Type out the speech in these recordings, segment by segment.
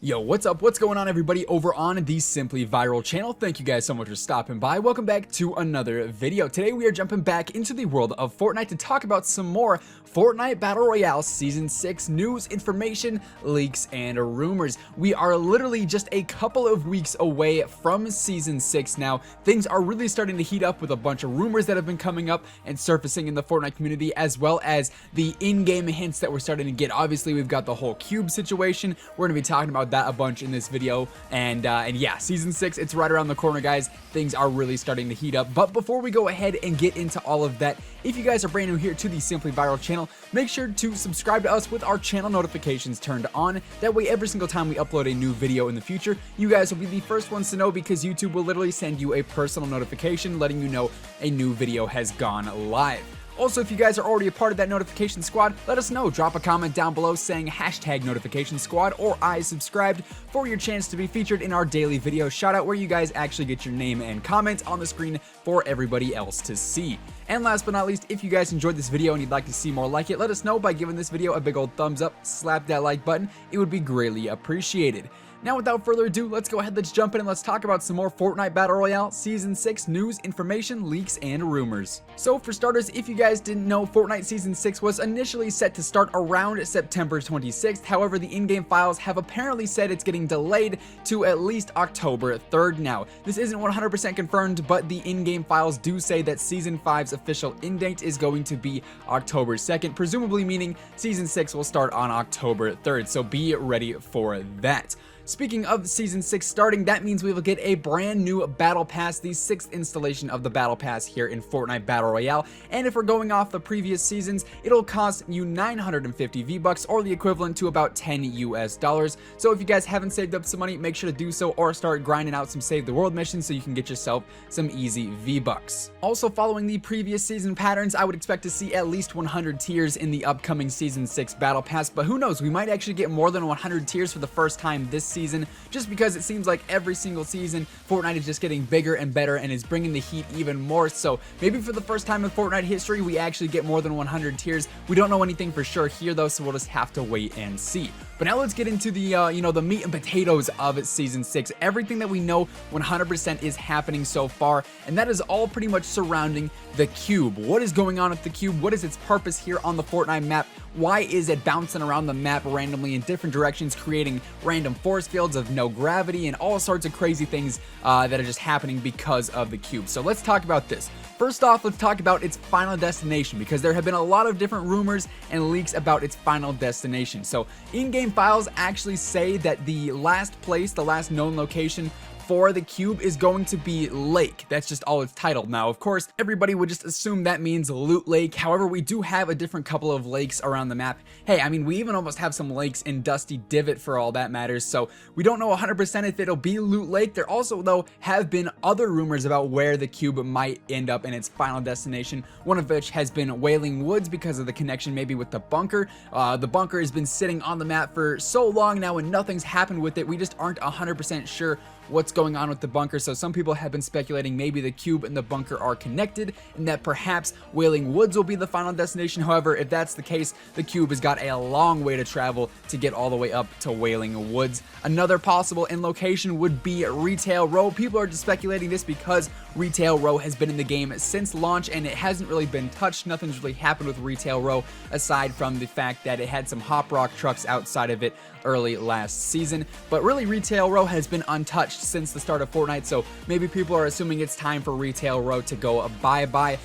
Yo, what's up? What's going on, everybody, over on the Simply Viral channel? Thank you guys so much for stopping by. Welcome back to another video. Today we are jumping back into the world of Fortnite to talk about some more Fortnite Battle Royale Season 6 news, information, leaks, and rumors. We are literally just a couple of weeks away from Season 6 now. Things are really starting to heat up with a bunch of rumors that have been coming up and surfacing in the Fortnite community, as well as the in-game hints that we're starting to get. Obviously, we've got the whole cube situation. We're going to be talking about that a bunch in this video, and yeah, Season 6, it's right around the corner, guys. Things are really starting to heat up. But before we go ahead and get into all of that, if you guys are brand new here to the Simply Viral channel, make sure to subscribe to us with our channel notifications turned on. That way, every single time we upload a new video in the future, you guys will be the first ones to know, because YouTube will literally send you a personal notification letting you know a new video has gone live. Also, if you guys are already a part of that notification squad, let us know. Drop a comment down below saying #notification squad or I subscribed for your chance to be featured in our daily video shout out, where you guys actually get your name and comment on the screen for everybody else to see. And last but not least, if you guys enjoyed this video and you'd like to see more like it, let us know by giving this video a big old thumbs up, slap that like button. It would be greatly appreciated. Now, without further ado, let's go ahead, let's jump in and let's talk about some more Fortnite Battle Royale Season 6 news, information, leaks, and rumors. So for starters, if you guys didn't know, Fortnite Season 6 was initially set to start around September 26th. However, the in-game files have apparently said it's getting delayed to at least October 3rd now. This isn't 100% confirmed, but the in-game files do say that Season 5's official end date is going to be October 2nd, presumably meaning Season 6 will start on October 3rd, so be ready for that. Speaking of Season 6 starting, that means we will get a brand new Battle Pass, the 6th installation of the Battle Pass here in Fortnite Battle Royale. And if we're going off the previous seasons, it'll cost you 950 V-Bucks, or the equivalent to about $10 US. So if you guys haven't saved up some money, make sure to do so, or start grinding out some Save the World missions so you can get yourself some easy V-Bucks. Also, following the previous season patterns, I would expect to see at least 100 tiers in the upcoming Season 6 Battle Pass, but who knows, we might actually get more than 100 tiers for the first time this season, just because it seems like every single season Fortnite is just getting bigger and better and is bringing the heat even more. So maybe for the first time in Fortnite history we actually get more than 100 tiers. We don't know anything for sure here though, so we'll just have to wait and see. But now let's get into the the meat and potatoes of Season 6. Everything that we know 100% is happening so far, and that is all pretty much surrounding the cube. What is going on with the cube? What is its purpose here on the Fortnite map? Why is it bouncing around the map randomly in different directions, creating random force fields of no gravity and all sorts of crazy things that are just happening because of the cube? So let's talk about this. First off, let's talk about its final destination, because there have been a lot of different rumors and leaks about its final destination. So in-game files actually say that the last place, the last known location for the cube is going to be Lake. That's just all it's titled. Now, of course, everybody would just assume that means Loot Lake. However, we do have a different couple of lakes around the map. Hey, I mean, we even almost have some lakes in Dusty Divot for all that matters, so we don't know 100% if it'll be Loot Lake. There also, though, have been other rumors about where the cube might end up in its final destination, one of which has been Wailing Woods because of the connection maybe with the bunker. The bunker has been sitting on the map for so long now and nothing's happened with it. We just aren't 100% sure what's going on with the bunker, so some people have been speculating maybe the cube and the bunker are connected and that perhaps Wailing Woods will be the final destination. However, if that's the case, the cube has got a long way to travel to get all the way up to Wailing Woods. Another possible end location would be Retail Row. People are just speculating this because Retail Row has been in the game since launch and it hasn't really been touched. Nothing's really happened with Retail Row aside from the fact that it had some Hop Rock trucks outside of it early last season, but really Retail Row has been untouched since the start of Fortnite, so maybe people are assuming it's time for Retail Row to go bye-bye.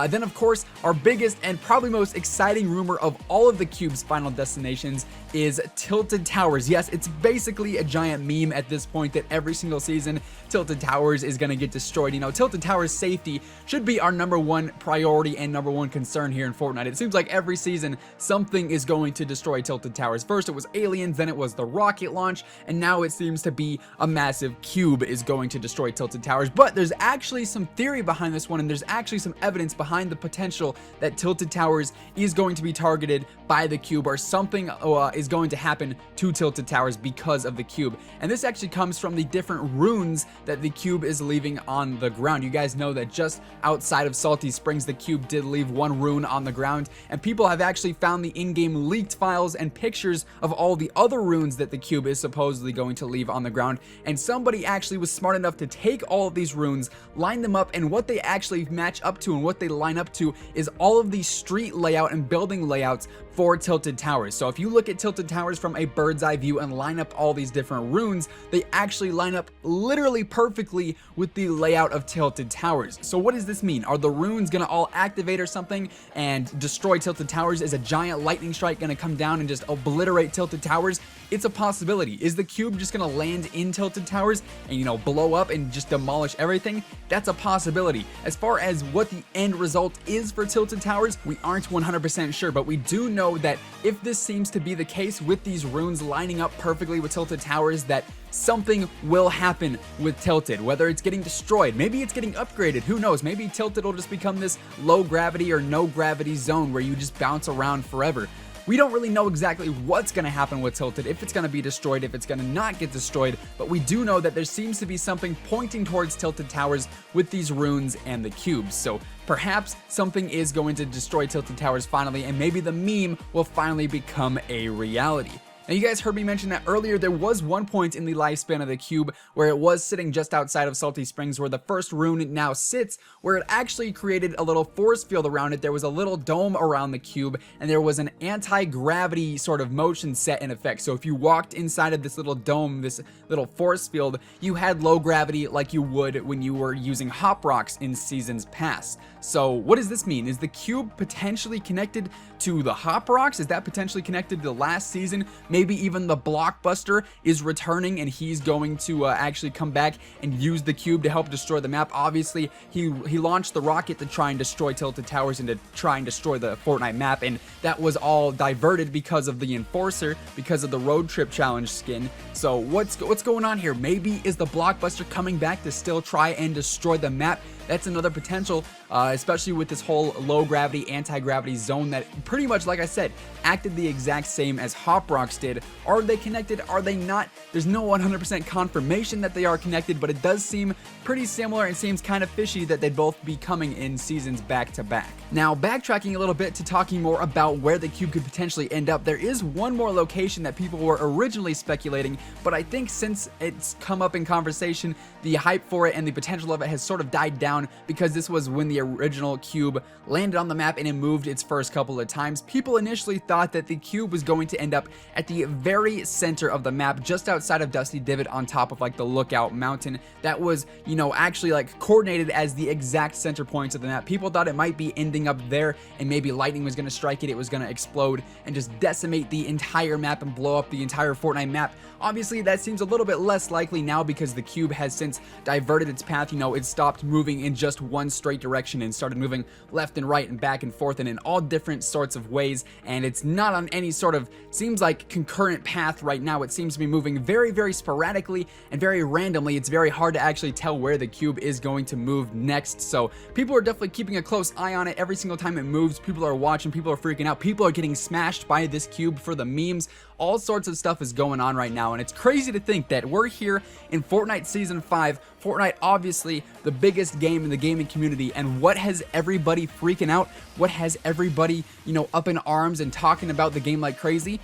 Then of course, our biggest and probably most exciting rumor of all of the cube's final destinations is Tilted Towers. Yes, it's basically a giant meme at this point that every single season Tilted Towers is going to get destroyed. You know, Tilted Towers safety should be our #1 priority and #1 concern here in Fortnite. It seems like every season something is going to destroy Tilted Towers. First it was aliens, then it was the rocket launch, and now it seems to be a massive cube cube is going to destroy Tilted Towers, but there's actually some theory behind this one, and there's actually some evidence behind the potential that Tilted Towers is going to be targeted by the cube, or something is going to happen to Tilted Towers because of the cube. And this actually comes from the different runes that the cube is leaving on the ground. You guys know that just outside of Salty Springs, the cube did leave one rune on the ground, and people have actually found the in-game leaked files and pictures of all the other runes that the cube is supposedly going to leave on the ground. And somebody actually was smart enough to take all of these runes, line them up, and what they actually match up to and what they line up to is all of the street layout and building layouts for Tilted Towers. So if you look at Tilted Towers from a bird's eye view and line up all these different runes, they actually line up literally perfectly with the layout of Tilted Towers. So what does this mean? Are the runes gonna all activate or something and destroy Tilted Towers? Is a giant lightning strike gonna come down and just obliterate Tilted Towers? It's a possibility. Is the cube just gonna land in Tilted Towers and, you know, blow up and just demolish everything? That's a possibility. As far as what the end result is for Tilted Towers, we aren't 100% sure, but we do know that if this seems to be the case with these runes lining up perfectly with Tilted Towers, that something will happen with Tilted, whether it's getting destroyed, maybe it's getting upgraded, who knows, maybe Tilted will just become this low gravity or no gravity zone where you just bounce around forever. We don't really know exactly what's going to happen with Tilted, if it's going to be destroyed, if it's going to not get destroyed, but we do know that there seems to be something pointing towards Tilted Towers with these runes and the cubes. So perhaps something is going to destroy Tilted Towers finally, and maybe the meme will finally become a reality. Now, you guys heard me mention that earlier. There was one point in the lifespan of the cube where it was sitting just outside of Salty Springs, where the first rune now sits, where it actually created a little force field around it. There was a little dome around the cube, and there was an anti-gravity sort of motion set in effect. So if you walked inside of this little dome, this little force field, you had low gravity like you would when you were using hop rocks in seasons past. So what does this mean? Is the cube potentially connected to the hop rocks? Is that potentially connected to last season? Maybe even the Blockbuster is returning and he's going to actually come back and use the cube to help destroy the map. Obviously, he launched the rocket to try and destroy Tilted Towers and to try and destroy the Fortnite map, and that was all diverted because of the Enforcer, because of the Road Trip Challenge skin. So what's going on here? Maybe is the Blockbuster coming back to still try and destroy the map? That's another potential, especially with this whole low gravity, anti-gravity zone that pretty much, like I said, acted the exact same as Hop Rocks did. Are they connected? Are they not? There's no 100% confirmation that they are connected, but it does seem pretty similar and seems kind of fishy that they'd both be coming in seasons back to back. Now, backtracking a little bit to talking more about where the cube could potentially end up, there is one more location that people were originally speculating, but I think since it's come up in conversation, the hype for it and the potential of it has sort of died down, because this was when the original cube landed on the map and it moved its first couple of times. People initially thought that the cube was going to end up at the very center of the map, just outside of Dusty Divot, on top of like the Lookout Mountain. That was, you know, actually like coordinated as the exact center points of the map. People thought it might be ending up there and maybe lightning was going to strike it, it was going to explode and just decimate the entire map and blow up the entire Fortnite map. Obviously, that seems a little bit less likely now because the cube has since diverted its path. You know, it stopped moving in just one straight direction and started moving left and right and back and forth and in all different sorts of ways, and it's not on any sort of, seems like, concurrent path right now. It seems to be moving very, very sporadically and very randomly. It's very hard to actually tell where the cube is going to move next, so people are definitely keeping a close eye on it. Every single time it moves, people are watching, people are freaking out, people are getting smashed by this cube for the memes. All sorts of stuff is going on right now, and it's crazy to think that we're here in Fortnite Season 5. Fortnite, obviously the biggest game in the gaming community, and what has everybody freaking out? What has everybody, you know, up in arms and talking about the game like crazy?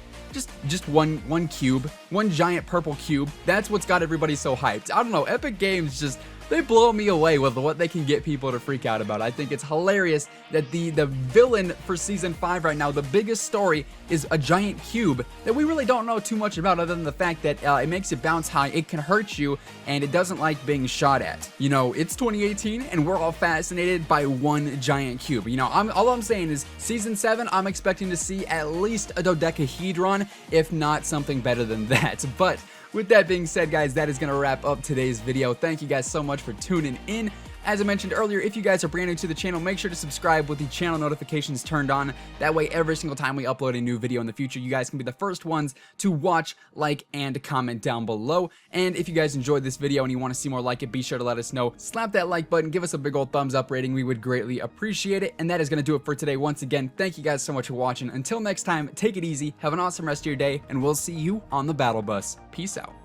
Just one cube, one giant purple cube. That's what's got everybody so hyped. I don't know, Epic Games just, they blow me away with what they can get people to freak out about. I think it's hilarious that the villain for Season 5 right now, the biggest story, is a giant cube that we really don't know too much about, other than the fact that it makes it bounce high, it can hurt you, and it doesn't like being shot at. You know, it's 2018, and we're all fascinated by one giant cube. You know, all I'm saying is, Season 7, I'm expecting to see at least a dodecahedron, if not something better than that. But with that being said, guys, that is going to wrap up today's video. Thank you guys so much for tuning in. As I mentioned earlier, if you guys are brand new to the channel, make sure to subscribe with the channel notifications turned on. That way, every single time we upload a new video in the future, you guys can be the first ones to watch, like, and comment down below. And if you guys enjoyed this video and you want to see more like it, be sure to let us know. Slap that like button, give us a big old thumbs up rating. We would greatly appreciate it. And that is going to do it for today. Once again, thank you guys so much for watching. Until next time, take it easy, have an awesome rest of your day, and we'll see you on the battle bus. Peace out.